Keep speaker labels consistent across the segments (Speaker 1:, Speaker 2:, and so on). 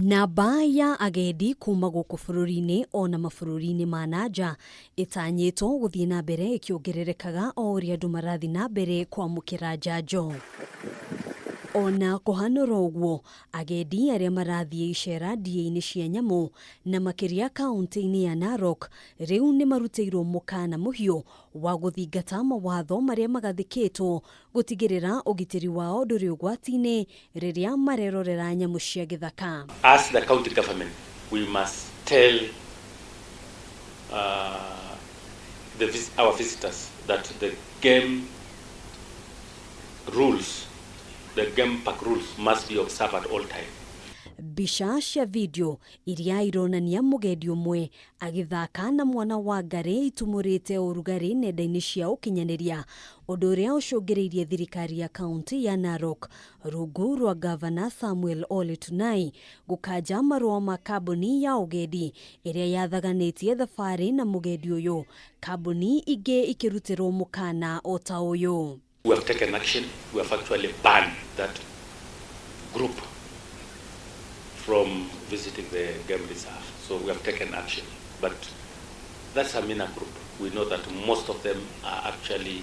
Speaker 1: Namba ya agendi kuuma guuku bururi-ini ona mabururi-ini ma nanja itanyitwo guthii na mbere ikiongererekaga o uria andu marathi na mbere kwamukira njanjo. Ona kuhanura uguo, agendi aria marathie icera ndii-ini cia nyamu na makiria kaunti-ini ya Narok riu ni marutiirwo mukana muhiu wa guthingata mawatho maria magathikitwo gutigirira ugitiri wao nduri ugwati-ini riria marerorera nyamu cia githaka.
Speaker 2: As the county government, we must tell our visitors that the game rules, the game park rules must be observed at all time.
Speaker 1: Mbica cia video iria ironania mugendi umwe agithaka na mwana wa ngari itumurite urugari nenda-ini cia ukinyaniria, undu uria ucungireirie thirikari ya kaunti ya Narok rungu rwa Governor Samuel Ole Tunai gukanja marua ma kambuni ya ugendi iria yathaganitie thabari na mugendi uyu, kambuni ingi ikirutirwo mukana o ta uyu.
Speaker 2: We have taken action. We have actually banned that group from visiting the game reserve. So we have taken action. But that's a minor group. We know that most of them are actually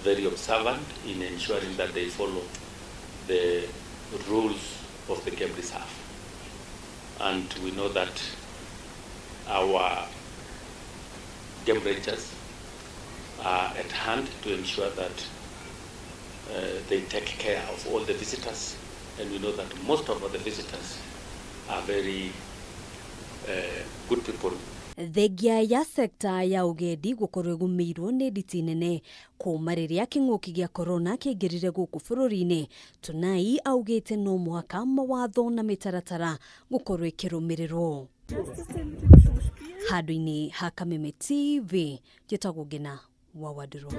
Speaker 2: very observant in ensuring that they follow the rules of the game reserve. And we know that our game rangers are at hand to ensure that they take care of all the visitors, and we know that most of the visitors are very good people.
Speaker 1: Thengia ya sekta ya ugendi gukorwo gumirwo ni nditi nene kuuma riria king'uki gia corona kiingirire guku bururi-ini. Tunai augite no mwaka mawatho na mitaratara gukorwo ikirumirirwo. Handu-ini ha Kameme TV njitagwo Ngina wa Wadiro.